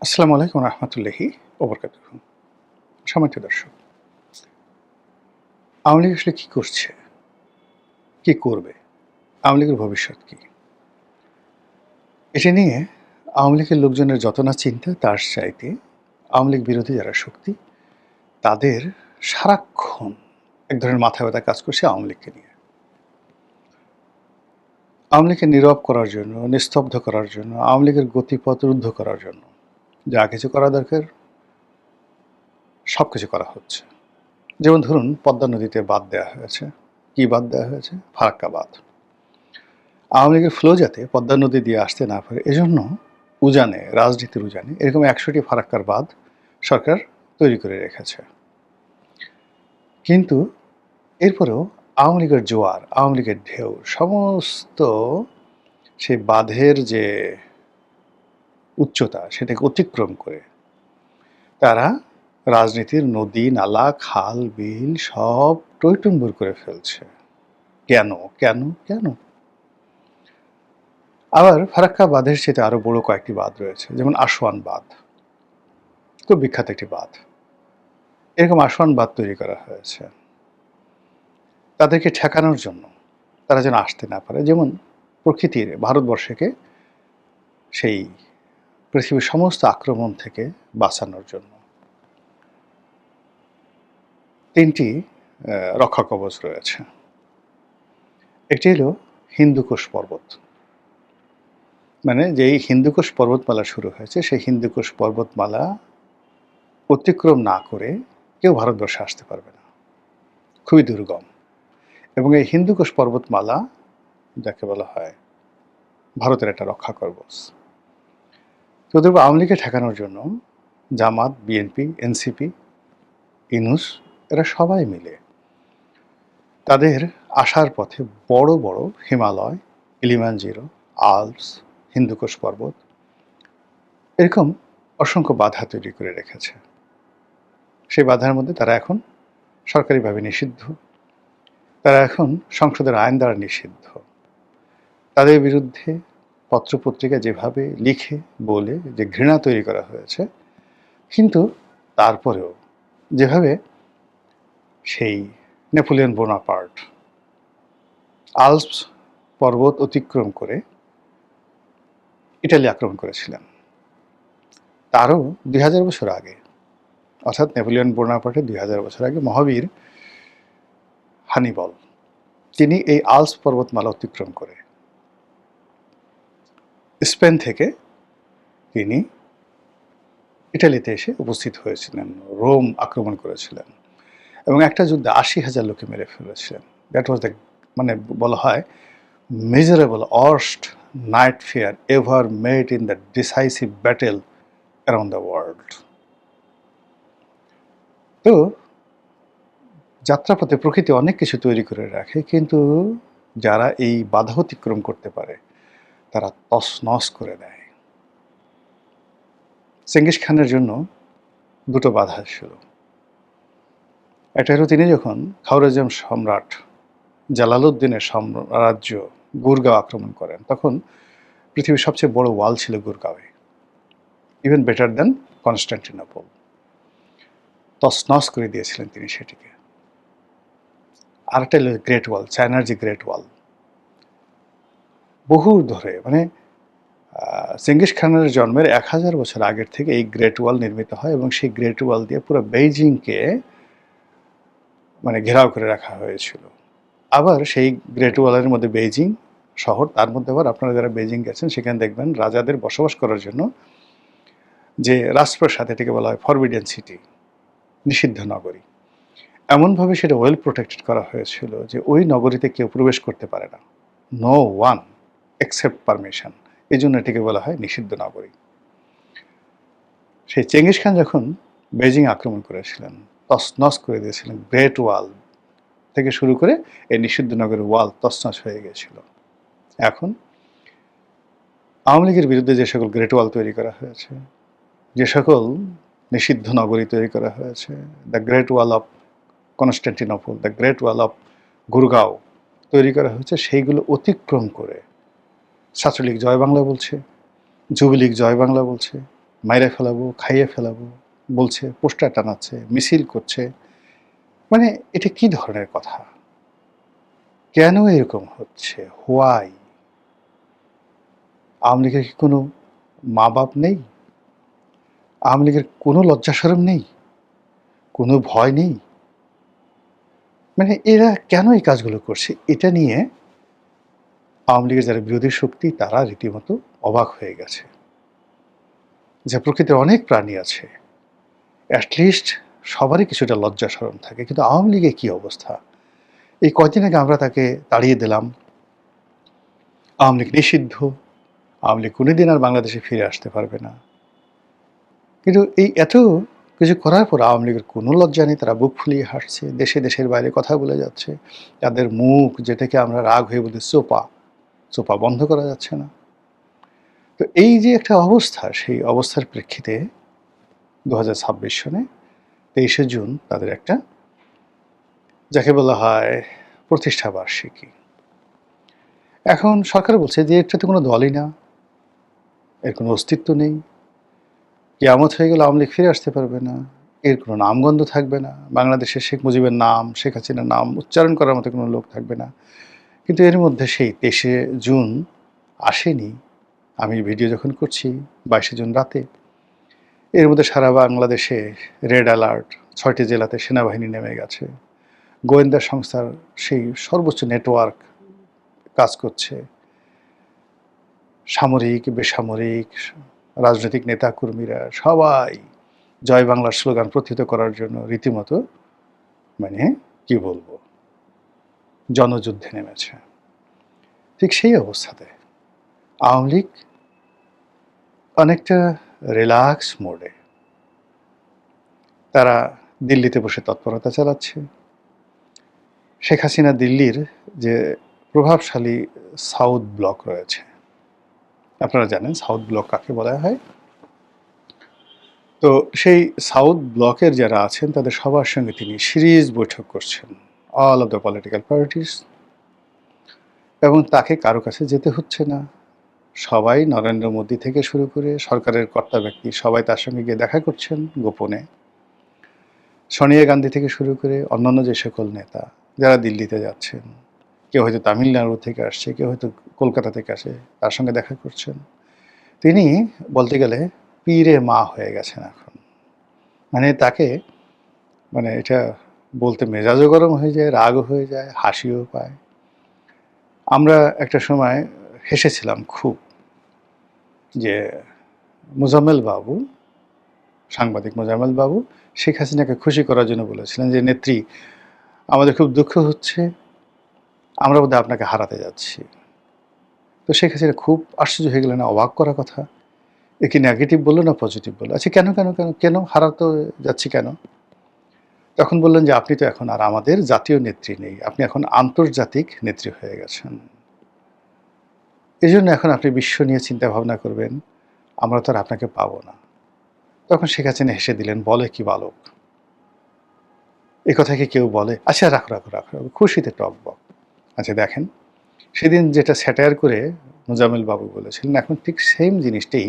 আসসালামু আলাইকুম রহমতুল্লাহি ওবরকাতুহু। সম্মানিত দর্শক, আওয়ামী লীগ আসলে কী করছে, কী করবে, আওয়ামী লীগের ভবিষ্যৎ কী? এটা নিয়ে আওয়ামী লীগের লোকজনের যত না চিন্তা, তার চাইতে আওয়ামী লীগ বিরোধী যারা শক্তি, তাদের সারাক্ষণ এক ধরনের মাথা ব্যথা কাজ করছে আওয়ামী লীগকে নিয়ে। আওয়ামী লীগকে নীরব করার জন্য, নিস্তব্ধ করার জন্য, আওয়ামী লীগের গতিপথ রুদ্ধ করার জন্য যা কিছু করা দরকার সব কিছু করা হচ্ছে। যেমন ধরুন, পদ্মা নদীতে বাঁধ দেওয়া হয়েছে। কী বাঁধ দেওয়া হয়েছে? ফারাক্কা বাঁধ। আওয়ামী লীগের ফ্লো যাতে পদ্মা নদী দিয়ে আসতে না পারে, এজন্য উজানে, রাজনীতির উজানে এরকম ১০০টি ফারাক্কার বাঁধ সরকার তৈরি করে রেখেছে। কিন্তু এরপরেও আওয়ামী লীগের জোয়ার, আওয়ামী লীগের ঢেউ সমস্ত সেই বাঁধের যে উচ্চতা সেটাকে অতিক্রম করে তারা রাজনীতির নদী, নালা, খাল, বিল সব টইটুম্বুর করে ফেলছে। কেন কেন কেন? আবার ফারাক্কা বাঁধের সাথে আরও বড় কয়েকটি বাঁধ রয়েছে, যেমন আসওয়ান বাঁধ, খুব বিখ্যাত একটি বাঁধ। এরকম আসওয়ান বাঁধ তৈরি করা হয়েছে তাদেরকে ঠেকানোর জন্য, তারা যেন আসতে না পারে। যেমন প্রকৃতির ভারতবর্ষকে সেই পৃথিবীর সমস্ত আক্রমণ থেকে বাঁচানোর জন্য ৩টি রক্ষা কবচ রয়েছে। একটি হলো হিন্দুকুশ পর্বত, মানে যেই হিন্দুকুশ পর্বতমালা শুরু হয়েছে সেই হিন্দুকুশ পর্বতমালা অতিক্রম না করে কেউ ভারতবর্ষে আসতে পারবে না, খুবই দুর্গম। এবং এই হিন্দুকুশ পর্বতমালা যাকে বলা হয় ভারতের একটা রক্ষা কবচ। তো ওদের আওয়ামী লীগকে ঠেকানোর জন্য জামাত, বিএনপি, এনসিপি, ইনুস এরা সবাই মিলে তাদের আসার পথে বড় বড় হিমালয়, কিলিমানজারো, আল্পস, হিন্দুকুশ পর্বত এরকম অসংখ্য বাধা তৈরি করে রেখেছে। সেই বাধার মধ্যে তারা এখন সরকারিভাবে নিষিদ্ধ, তারা এখন সংসদের আইন দ্বারা নিষিদ্ধ। তাদের বিরুদ্ধে পত্রপত্রিকা যেভাবে লিখে বলে যে ঘৃণা তৈরি করা হয়েছে, কিন্তু তারপরেও যেভাবে সেই নেপোলিয়ন বোনাপার্ট আল্পস পর্বত অতিক্রম করে ইটালি আক্রমণ করেছিলেন, তারও ২০০০ বছর আগে, অর্থাৎ নেপোলিয়ন বোনাপার্টের ২০০০ বছর আগে মহাবীর হানিবল তিনি এই আল্পস পর্বতমালা অতিক্রম করে স্পেন থেকে তিনি ইটালিতে এসে উপস্থিত হয়েছিলেন, রোম আক্রমণ করেছিলেন এবং একটা যুদ্ধে ৮০,০০০ লোকে মেরে ফেলেছিলেন। দ্যাট ওয়াজ দ্য, মানে বলা হয়, miserable worst night fair ever made in the decisive battle around the world. তো যাত্রাপথে প্রকৃতি অনেক কিছু তৈরি করে রাখে, কিন্তু যারা এই বাধা অতিক্রম করতে পারে তারা তছনছ করে দেয়। চেঙ্গিস খানের জন্য দুটো বাধা ছিল। একটা হলো তিনি যখন খাওয়ারেজম সম্রাট জালালউদ্দিনের সাম্রাজ্য গুরগাঁও আক্রমণ করেন, তখন পৃথিবীর সবচেয়ে বড় ওয়াল ছিল গুরগাঁওয়ে, ইভেন বেটার দ্যান কনস্টান্টিনোপল। তছনছ করে দিয়েছিলেন তিনি সেটিকে। আরেকটা হলো গ্রেট ওয়াল, চায়নার যে গ্রেট ওয়াল, বহু ধরে, মানে চেঙ্গিস খানের জন্মের ১০০০ বছর আগের থেকে এই গ্রেট ওয়াল নির্মিত হয় এবং সেই গ্রেট ওয়াল দিয়ে পুরো বেইজিংকে মানে ঘেরাও করে রাখা হয়েছিল। আবার সেই গ্রেট ওয়ালের মধ্যে বেইজিং শহর, তার মধ্যে আবার আপনারা যারা বেইজিং গেছেন সেখানে দেখবেন রাজাদের বসবাস করার জন্য যে রাজপ্রাসাদ, এটাকে বলা হয় ফরবিডেন সিটি, নিষিদ্ধ নগরী। এমনভাবে সেটা ওয়েল প্রোটেক্টেড করা হয়েছিল যে ওই নগরীতে কেউ প্রবেশ করতে পারে না, নো ওয়ান এক্সেপ্ট পারমিশন। এই জন্য এটিকে বলা হয় নিষিদ্ধ নগরী। সেই চেঙ্গিস খান যখন বেইজিং আক্রমণ করেছিলেন, তছনছ করে দিয়েছিলেন, গ্রেট ওয়াল থেকে শুরু করে এই নিষিদ্ধ নগরের ওয়াল তছনছ হয়ে গিয়েছিল। এখন আওয়ামী লীগের বিরুদ্ধে যে সকল গ্রেট ওয়াল তৈরি করা হয়েছে, যে সকল নিষিদ্ধ নগরী তৈরি করা হয়েছে, the great wall of Constantinople, the great wall of Gurgaon তৈরি করা হয়েছে, সেইগুলো অতিক্রম করে ছাত্রলীগ জয় বাংলা বলছে, যুবলীগ জয় বাংলা বলছে, মাইরে ফেলাবো, খাইয়ে ফেলাবো বলছে, পোস্টার টানাচ্ছে, মিছিল করছে। মানে এটা কি ধরনের কথা? কেন এরকম হচ্ছে? হোয়াই? আওয়ামী লীগের কি কোনো মা-বাপ নেই? আওয়ামী লীগের কোনো লজ্জা শরম নেই? কোনো ভয় নেই? মানে এরা কেন এই কাজগুলো করছে? এটা নিয়ে আওয়ামী লীগের যারা বিরোধী শক্তি তারা রীতিমতো অবাক হয়ে গেছে। যে প্রকৃতির অনেক প্রাণী আছে, অ্যাটলিস্ট সবারই কিছুটা লজ্জা শরম থাকে, কিন্তু আওয়ামী লীগের কী অবস্থা? এই কয়দিন আগে আমরা তাকে তাড়িয়ে দিলাম, আওয়ামী লীগ নিষিদ্ধ, আওয়ামী লীগ কোনোদিন আর বাংলাদেশে ফিরে আসতে পারবে না। কিন্তু এই এত কিছু করার পর আওয়ামী লীগের কোনো লজ্জা নেই, তারা বুক ফুলিয়ে হাসছে, দেশে দেশের বাইরে কথা বলে যাচ্ছে, তাদের মুখ যেটাকে আমরা রাগ হয়ে বলি চোপা, চোপা বন্ধ করা যাচ্ছে না। তো এই যে একটা অবস্থা, সেই অবস্থার প্রেক্ষিতে 2026 সনে 23শে জুন তাদের একটা, যাকে বলা হয় প্রতিষ্ঠা বার্ষিকী। এখন সরকার বলছে যে এটা তো কোনো দলই না, এর কোনো অস্তিত্ব নেই, কিয়ামত হয়ে গেলে আওয়ামী লীগ ফিরে আসতে পারবে না, এর কোনো নামগন্ধ থাকবে না, বাংলাদেশে শেখ মুজিবের নাম, শেখ হাসিনার নাম উচ্চারণ করার মতো কোনো লোক থাকবে না। কিন্তু এর মধ্যে সেই 23শে জুন আসেনি। আমি ভিডিও যখন করছি 22শে জুন রাতে, এর মধ্যে সারা বাংলাদেশে রেড অ্যালার্ট, 6টি জেলাতে সেনাবাহিনী নেমে গেছে, গোয়েন্দা সংস্থার সেই সর্বোচ্চ নেটওয়ার্ক কাজ করছে, সামরিক, বেসামরিক, রাজনৈতিক নেতাকর্মীরা সবাই জয় বাংলার স্লোগান প্রতিহিত করার জন্য রীতিমতো মানে কি বলবো, জনযুদ্ধে নেমেছে। ঠিক সেই অবস্থাতে আওয়ামী লীগ অনেকটা রিল্যাক্স মোডে তারা দিল্লিতে বসে তৎপরতা চালাচ্ছে। শেখ হাসিনা দিল্লির যে প্রভাবশালী সাউথ ব্লক রয়েছে, আপনারা জানেন সাউথ ব্লক কাকে বলা হয়। তো সেই সাউথ ব্লকের যারা আছেন তাদের সবার সঙ্গে তিনি সিরিজ বৈঠক করছেন, all of the political parties, এবং তাকে কারো কাছে যেতে হচ্ছে না। সবাই নরেন্দ্র মোদী থেকে শুরু করে সরকারের কর্তা ব্যক্তি সবাই তার সঙ্গে গিয়ে দেখা করছেন গোপনে। সোনিয়া গান্ধী থেকে শুরু করে অন্যান্য যে সকল নেতা যারা দিল্লিতে যাচ্ছেন, কেউ হয়তো তামিলনাড়ু থেকে আসছে, কেউ হয়তো কলকাতা থেকে আসে, তার সঙ্গে দেখা করছেন। তিনি বলতে গেলে পীরে মা হয়ে গেছেন এখন। মানে তাকে, মানে এটা বলতে মেজাজও গরম হয়ে যায়, রাগও হয়ে যায়, হাসিও পায়। আমরা একটা সময় হেসেছিলাম খুব, যে মোজাম্মেল বাবু, সাংবাদিক মোজাম্মেল বাবু শেখ হাসিনাকে খুশি করার জন্য বলেছিলেন যে নেত্রী, আমাদের খুব দুঃখ হচ্ছে, আমরা বোধহয় আপনাকে হারাতে যাচ্ছি। তো শেখ হাসিনা খুব আশ্চর্য হয়ে গেলেন, অবাক করা কথা, এ কি নেগেটিভ বললো না পজিটিভ বললো? আচ্ছা কেন কেন কেন কেন হারাতে যাচ্ছি কেন? তখন বললেন যে আপনি তো এখন আর আমাদের জাতীয় নেত্রী নেই, আপনি এখন আন্তর্জাতিক নেত্রী হয়ে গেছেন, এই জন্য এখন আপনি বিশ্ব নিয়ে চিন্তা ভাবনা করবেন, আমরা তো আর আপনাকে পাবো না। তখন শেখ হাসিনা হেসে দিলেন, বলে কি বালক, এ কথা কি কেউ বলে? আচ্ছা রাখো রাখো রাখো রাখো, খুশিতে টকবক। আচ্ছা দেখেন, সেদিন যেটা স্যাটায়ার করে মোজাম্মেল বাবু বলেছিলেন, এখন ঠিক সেম জিনিসটাই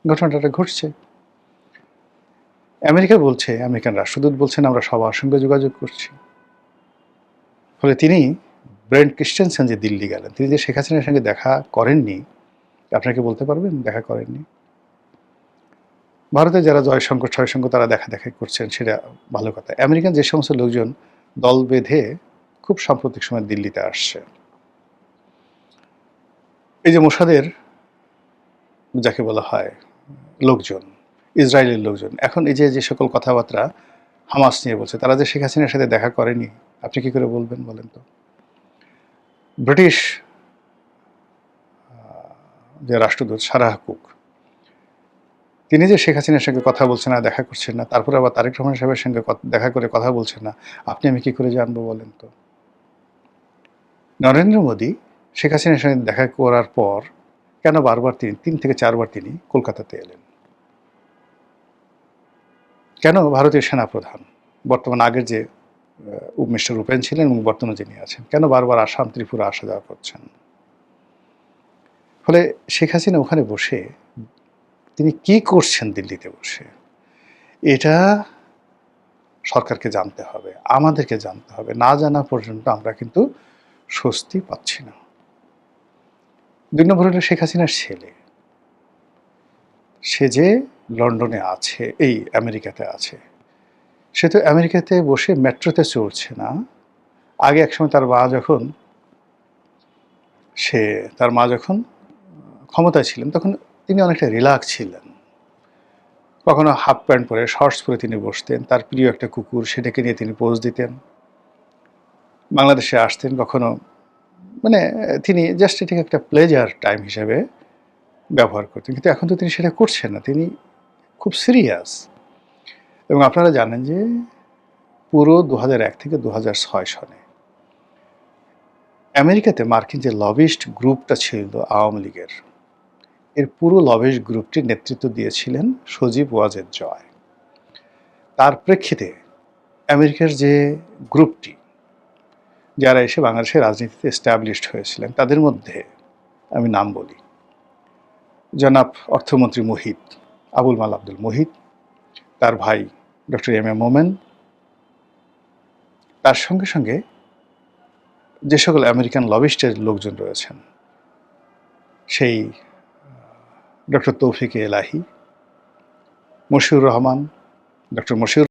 ঘটনাটা ঘটছে। আমেরিকা বলছে, আমেরিকান রাষ্ট্রদূত বলছেন আমরা সবার সঙ্গে যোগাযোগ করছি। ফলে তিনি ব্রেন্ট ক্রিস্টেনসেন যে দিল্লি গেলেন, তিনি যে শেখ হাসিনার সঙ্গে দেখা করেননি, আপনাকে বলতে পারবেন দেখা করেননি? ভারতে যারা জয়শঙ্কর ছয়শঙ্কর তারা দেখা দেখা করছেন, সেটা ভালো কথা। আমেরিকান যে সমস্ত লোকজন দল বেঁধে খুব সাম্প্রতিক সময় দিল্লিতে আসছে, এই যে মোসাদের যাকে বলা হয় লোকজন, ইসরায়েলের লোকজন, এখন এই যে যে সকল কথাবার্তা হামাস নিয়ে বলছে, তারা যে শেখ হাসিনার সাথে দেখা করেনি, আপনি কি করে বলবেন বলেন তো? ব্রিটিশ যে রাষ্ট্রদূত সারাহ কুক, তিনি যে শেখ হাসিনার সঙ্গে কথা বলছেন না, দেখা করছেন না, তারপরে আবার তারেক রহমান সাহেবের সঙ্গে দেখা করে কথা বলছেন না, আপনি আমি কি করে জানবো বলেন তো? নরেন্দ্র মোদী শেখ হাসিনার সঙ্গে দেখা করার পর কেন বারবার তিনি 3 থেকে 4 বার তিনি কলকাতাতে এলেন? কেন ভারতীয় সেনাপ্রধান, বর্তমান আগের যে মিস্টার উপেন ছিলেন এবং বর্তমানে যিনি আছেন, কেন বারবার আসাম ত্রিপুরা আসা যাওয়া করছেন? ফলে শেখ হাসিনা ওখানে বসে তিনি কি করছেন দিল্লিতে বসে, এটা সরকারকে জানতে হবে, আমাদেরকে জানতে হবে। না জানা পর্যন্ত আমরা কিন্তু স্বস্তি পাচ্ছি না। ২ নম্বর হলো শেখ হাসিনার ছেলে। সে যে লন্ডনে আছে, এই আমেরিকাতে আছে, সে তো আমেরিকাতে বসে মেট্রোতে চড়ছে না। আগে একসময় তার মা যখন ক্ষমতায় ছিলেন, তখন তিনি অনেকটা রিল্যাক্স ছিলেন। কখনো হাফ প্যান্ট পরে, শর্টস পরে তিনি বসতেন। তার প্রিয় একটা কুকুর, সেটাকে নিয়ে তিনি পোজ দিতেন। বাংলাদেশে আসতেন কখনো, মানে তিনি জাস্ট এটাকে একটা প্লেজার টাইম হিসেবে ব্যবহার করতেন। কিন্তু এখন তো তিনি সেটা করছেন না। তিনি খুব সিরিয়াস। এবং আপনারা জানেন যে পুরো ২০০১ থেকে ২০০৬ সনে আমেরিকাতে মার্কিন যে লবিস্ট গ্রুপটা ছিল আওয়ামী লীগের, এর পুরো লবিস্ট গ্রুপটির নেতৃত্ব দিয়েছিলেন সজীব ওয়াজেদ জয়। তার প্রেক্ষিতে আমেরিকার যে গ্রুপটি, যারা এসে বাংলাদেশের রাজনীতিতে এস্টাবলিশড হয়েছিলেন, তাদের মধ্যে আমি নাম বলি, জনাব অর্থমন্ত্রী মুহিত, আবুল মাল আব্দুল মুহিত, তার ভাই ডক্টর এম এ মোমেন, তার সঙ্গে সঙ্গে যে সকল আমেরিকান লবিস্টের লোকজন রয়েছেন, সেই ডক্টর তৌফিক এলাহি, মশিউর রহমান, ডক্টর মশিউর